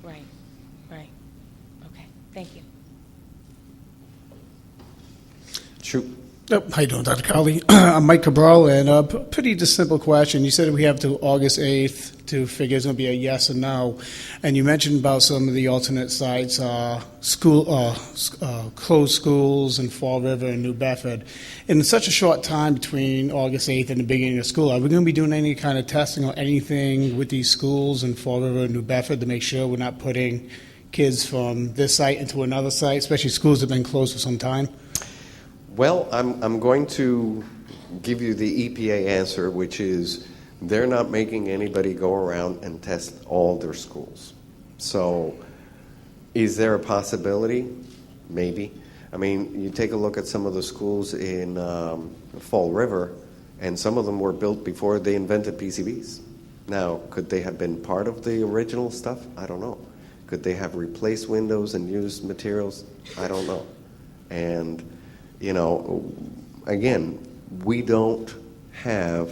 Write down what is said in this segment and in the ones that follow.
Right, right. Okay, thank you. Shoot. Yep. How you doing, Dr. Colley? I'm Mike Cabral, and a pretty just simple question. You said we have till August 8th to figure it's going to be a yes or no, and you mentioned about some of the alternate sites, closed schools in Fall River and New Bedford. In such a short time between August 8th and the beginning of school, are we going to be doing any kind of testing or anything with these schools in Fall River and New Bedford to make sure we're not putting kids from this site into another site, especially schools that have been closed for some time? Well, I'm going to give you the EPA answer, which is they're not making anybody go around and test all their schools. So is there a possibility? Maybe. I mean, you take a look at some of the schools in Fall River, and some of them were built before they invented PCBs. Now, could they have been part of the original stuff? I don't know. Could they have replaced windows and used materials? I don't know. And you know, again, we don't have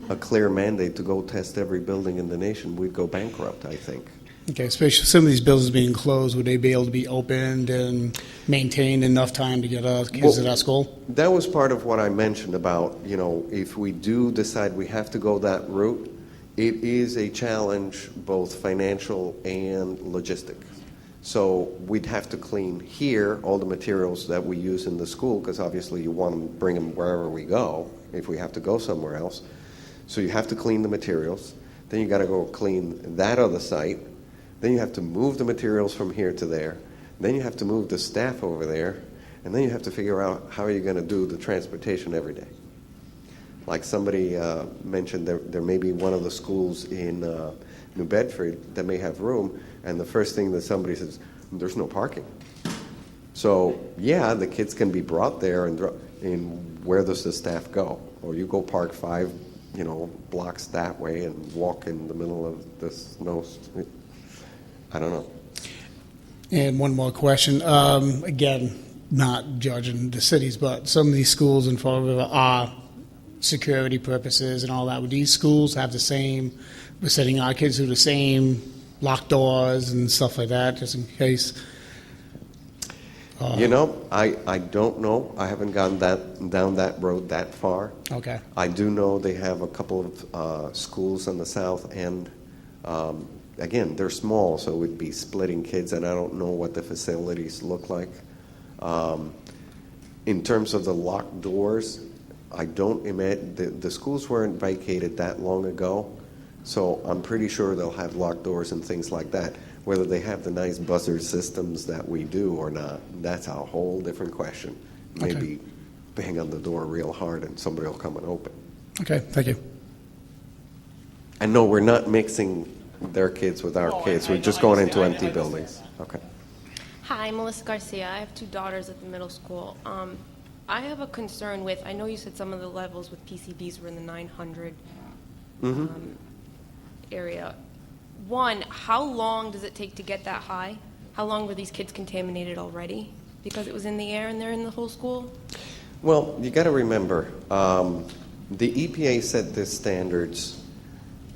a clear mandate to go test every building in the nation. We'd go bankrupt, I think. Okay, especially some of these buildings being closed, would they be able to be opened and maintained enough time to get kids to that school? That was part of what I mentioned about, you know, if we do decide we have to go that route, it is a challenge, both financial and logistic. So we'd have to clean here all the materials that we use in the school, because obviously you want to bring them wherever we go if we have to go somewhere else. So you have to clean the materials. Then you got to go clean that other site. Then you have to move the materials from here to there. Then you have to move the staff over there. And then you have to figure out how you're going to do the transportation every day. Like somebody mentioned, there may be one of the schools in New Bedford that may have room, and the first thing that somebody says, there's no parking. So yeah, the kids can be brought there, and where does the staff go? Or you go park 5, blocks that way and walk in the middle of the snow. I don't know. And one more question. Again, not judging the cities, but some of these schools in Fall River are security purposes and all that. Would these schools have the same, we're setting our kids through the same locked doors and stuff like that, just in case? I don't know. I haven't gone down that road that far. Okay. I do know they have a couple of schools on the south end. Again, they're small, so it would be splitting kids, and I don't know what the facilities look like. In terms of the locked doors, I don't imagine the schools weren't vacated that long ago, so I'm pretty sure they'll have locked doors and things like that. Whether they have the nice buzzer systems that we do or not, that's a whole different question. Maybe bang on the door real hard and somebody will come and open. Okay, thank you. And no, we're not mixing their kids with our kids. We're just going into empty buildings. Okay. Hi, Melissa Garcia. I have 2 daughters at the middle school. I have a concern with, I know you said some of the levels with PCBs were in the 900 area. One, how long does it take to get that high? How long were these kids contaminated already? Because it was in the air and they're in the whole school? Well, you got to remember, the EPA set the standards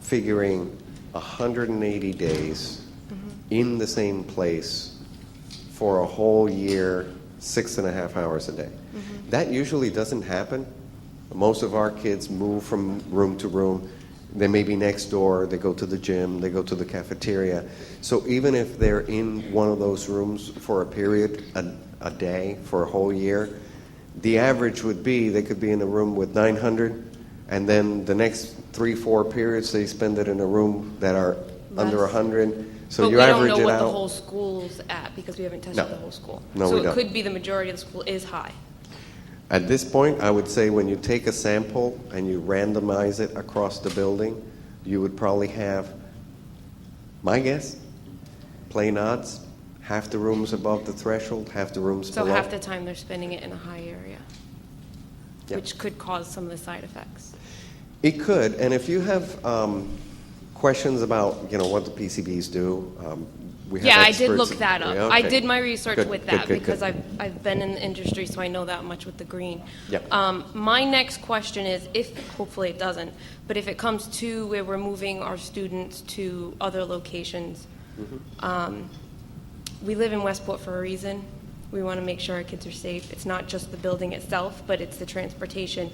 figuring 180 days in the same place for a whole year, 6.5 hours a day. That usually doesn't happen. Most of our kids move from room to room. They may be next door, they go to the gym, they go to the cafeteria. So even if they're in one of those rooms for a period, a day, for a whole year, the average would be they could be in a room with 900, and then the next 3-4 periods they spend it in a room that are under 100. So you average it out. But we don't know what the whole school's at because we haven't tested the whole school. No, so we don't. It could be the majority of the school is high. At this point, I would say when you take a sample and you randomize it across the building, you would probably have, my guess, plain odds, half the rooms above the threshold, half the rooms below. So half the time they're spending it in a high area, which could cause some of the side effects. It could, and if you have questions about, what the PCBs do, we have I experts. did look that up. Yeah, I okay. did my research with that because good. I've been in the industry, so I know that much with the green. Yep. My next question is, if hopefully it doesn't, but if it comes to where we're moving our students to other locations, We live in Westport for a reason. We want to make sure our kids are safe. It's not just the building itself, but it's the transportation.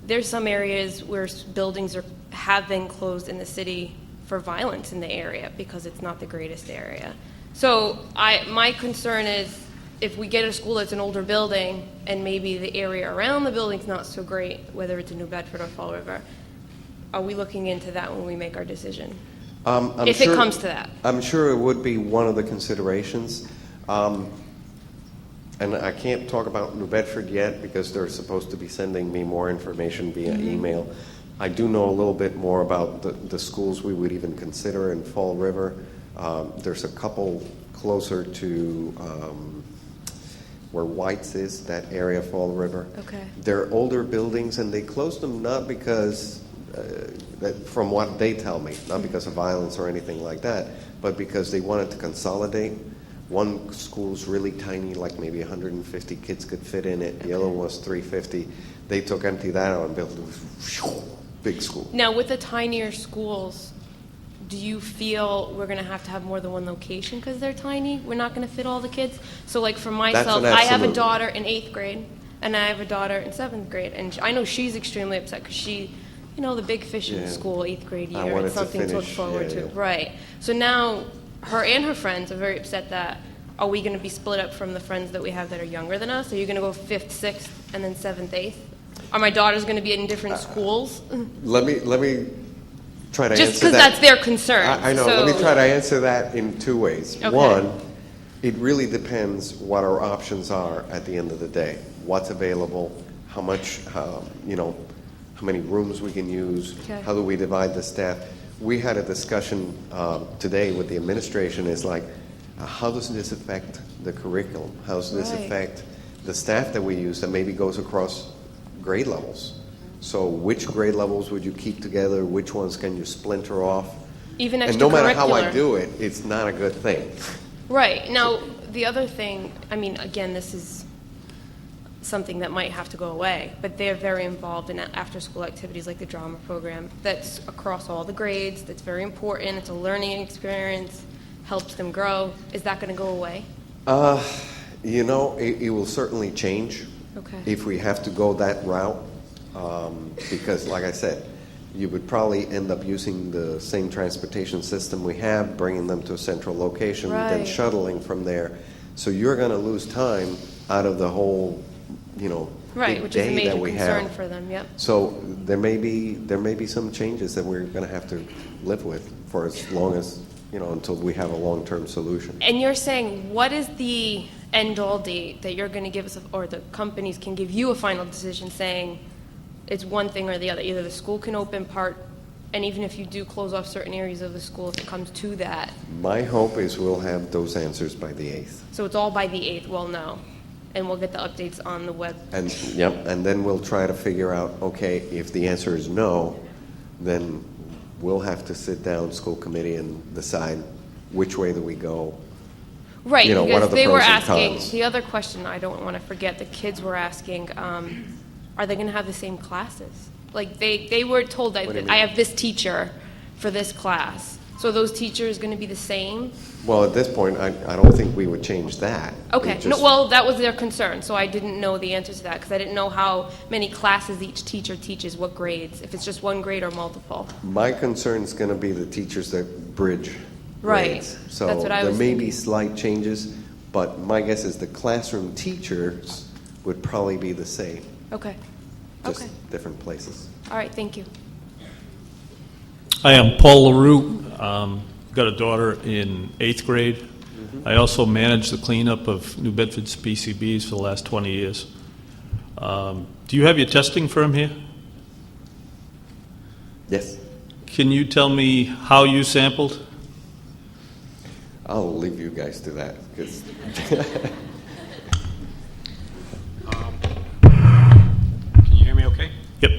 There's some areas where buildings have been closed in the city for violence in the area because it's not the greatest area. So my concern is if we get a school that's an older building and maybe the area around the building's not so great, whether it's in New Bedford or Fall River, are we looking into that when we make our decision? If it comes to that. I'm sure it would be one of the considerations. And I can't talk about New Bedford yet because they're supposed to be sending me more information via email. I do know a little bit more about the schools we would even consider in Fall River. There's a couple closer to where White's is, that area of Fall River. Okay. They're older buildings, and they closed them not because, from what they tell me, not because of violence or anything like that, but because they wanted to consolidate. One school's really tiny, like maybe 150 kids could fit in it. The other one was 350. They empty that out and built a big school. Now, with the tinier schools, do you feel we're going to have more than one location because they're tiny? We're not going to fit all the kids? So, like for myself, I have a daughter in 8th grade, and I have a daughter in 7th grade. And I know she's extremely upset because she, the big fish in school, 8th grade year, it's something to look forward to. Right. So now her and her friends are very upset that, are we going to be split up from the friends that we have that are younger than us? Are you going to go 5th, 6th, and then 7th, 8th? Are my daughters going to be in different schools? Let me try to answer that. Just because that's their concern. I know. So, let me try to answer that in two ways. Okay. One, it really depends what our options are at the end of the day. What's available, how much, how many rooms we can use, Okay. how do we divide the staff. We had a discussion today with the administration. Is like, how does this affect the curriculum? How does this affect the staff that we use that maybe goes across grade levels? So which grade levels would you keep together? Which ones can you splinter off? even extracurricular. And no matter how I do it, it's not a good thing. Right. Now, the other thing, again, this is something that might have to go away, but they're very involved in after-school activities like the drama program. That's across all the grades. That's very important. It's a learning experience, helps them grow. Is that going to go away? It will certainly change if we have to go that route, because, like I said, you would probably end up using the same transportation system we have, bringing them to a central location, then shuttling from there. So you're going to lose time out of the whole, big which is a day major that we concern have. for them. Yep. So there may be some changes that we're going to have to live with for as long as, until we have a long-term solution. And you're saying, what is the end-all date that you're going to give us, or the companies can give you a final decision saying it's one thing or the other? Either the school can open part, and even if you do close off certain areas of the school, if it comes to that. My hope is we'll have those answers by the 8th. So it's all by the 8th, we'll know. And we'll get the updates on the web. And then we'll try to figure out, okay, if the answer is no, then we'll have to sit down, school committee, and decide which way do we go. Right, what are because the they were pros and asking, cons? the other question I don't want to forget, the kids were asking, are they going to have the same classes? Like, they were told that What do you I mean? have this teacher for this class. So are those teachers going to be the same? Well, at this point, I don't think we would change that. Okay, It just- well, that was their concern, so I didn't know the answer to that, because I didn't know how many classes each teacher teaches, what grades, if it's just one grade or multiple. My concern is going to be the teachers that bridge Right. grades. So That's what I there was may be thinking. slight changes, but my guess is the classroom teachers would probably be the same, Okay, just okay. different places. All right, thank you. I am Paul LaRue. Got a daughter in 8th grade. I also manage the cleanup of New Bedford's PCBs for the last 20 years. Do you have your testing firm here? Yes. Can you tell me how you sampled? I'll leave you guys to that, because Can you hear me okay? Yep.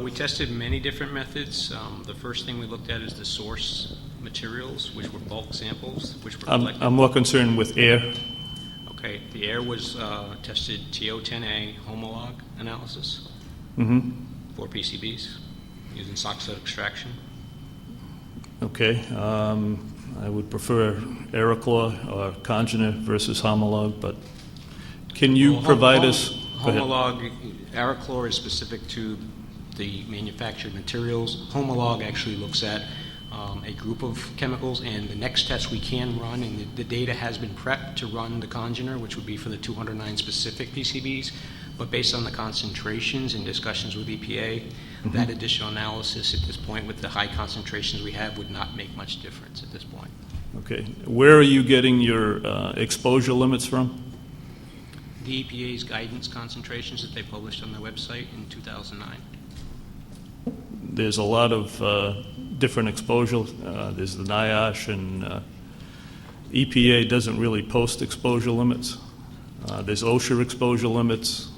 We tested many different methods. The first thing we looked at is the source materials, which were bulk samples, which were collected. I'm more concerned with air. Okay, the air was tested TO10A homolog analysis for PCBs using sock set extraction. Okay. I would prefer Aerochlor or Congener versus Homolog, but can you Well, provide us? Go ahead. Homolog, Aerochlor is specific to the manufactured materials. Homolog actually looks at a group of chemicals, and the next test we can run, and the data has been prepped to run the Congener, which would be for the 209 specific PCBs, but based on the concentrations and discussions with EPA, that additional analysis at this point with the high concentrations we have would not make much difference at this point. Okay. Where are you getting your exposure limits from? The EPA's guidance concentrations that they published on their website in 2009. There's a lot of different exposure. There's the NIOSH, and EPA doesn't really post exposure limits. There's OSHA exposure limits.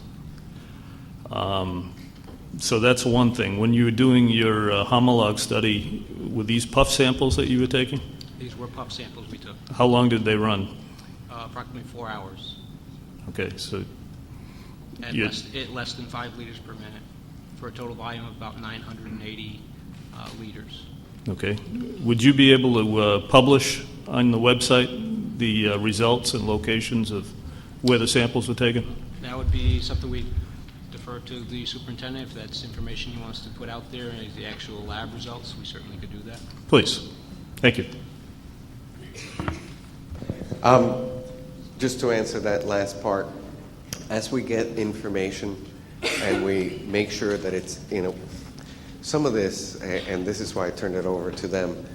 So that's one thing. When you were doing your homolog study, were these puff samples that you were taking? These were puff samples we took, How long did they run? approximately 4 hours, Okay, so at You- less than 5 liters per minute, for a total volume of about 980 liters. okay. Would you be able to publish on the website the results and locations of where the samples were taken? That would be something we defer to the superintendent. If that's information he wants to put out there as the actual lab results, we certainly could do that. Please. Thank you. Just to answer that last part, as we get information and we make sure that it's, some of this, and this is why I turned it over to them,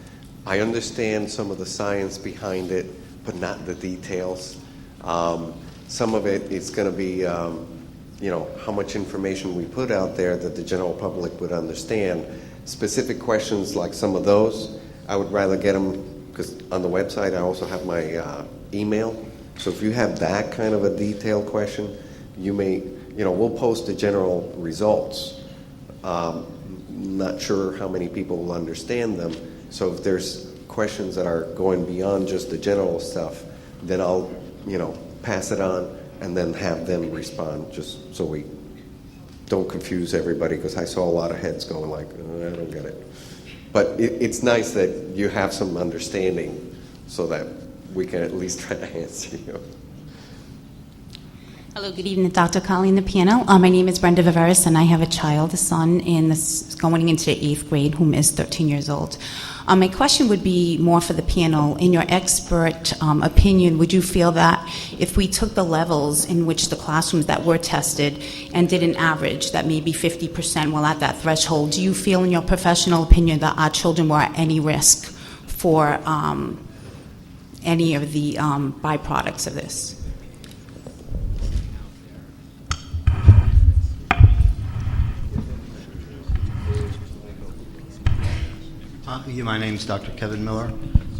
I understand some of the science behind it, but not the details. Some of it is going to be, how much information we put out there that the general public would understand. Specific questions like some of those, I would rather get them, because on the website I also have my email. So if you have that kind of a detailed question, you may, we'll post the general results. Not sure how many people will understand them. So if there's questions that are going beyond just the general stuff, then I'll, pass it on and then have them respond, just so we don't confuse everybody, because I saw a lot of heads going like, I don't get it. But it's nice that you have some understanding so that we can at least try to answer you. Hello, good evening, Dr. Colley in the panel. My name is Brenda Viveris, and I have a child, a son, going into the 8th grade, whom is 13 years old. My question would be more for the panel. In your expert opinion, would you feel that if we took the levels in which the classrooms that were tested and did an average, that maybe 50% were at that threshold, do you feel in your professional opinion that our children were at any risk for any of the byproducts of this? My name's Dr. Kevin Miller.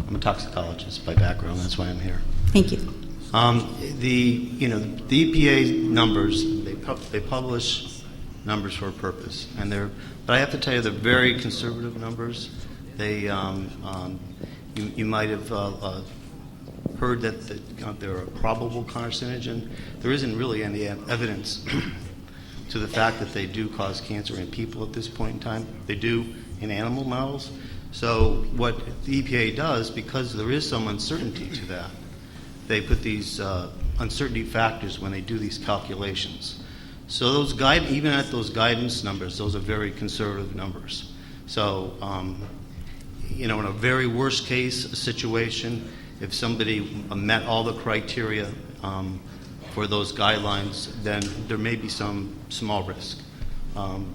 I'm a toxicologist by background. That's why I'm here. Thank you. The EPA numbers, they publish numbers for a purpose, but I have to tell you they're very conservative numbers. They you might have heard that they're a probable carcinogen. There isn't really any evidence to the fact that they do cause cancer in people at this point in time. They do in animal models. So what the EPA does, because there is some uncertainty to that, they put these uncertainty factors when they do these calculations. So those even at those guidance numbers, those are very conservative numbers. So, in a very worst case situation, if somebody met all the criteria for those guidelines, then there may be some small risk.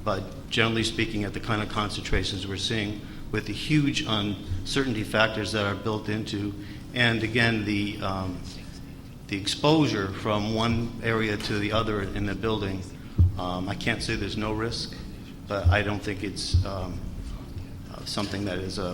But generally speaking, at the kind of concentrations we're seeing, with the huge uncertainty factors that are built into, and again, the exposure from one area to the other in the building, I can't say there's no risk, but I don't think it's something that is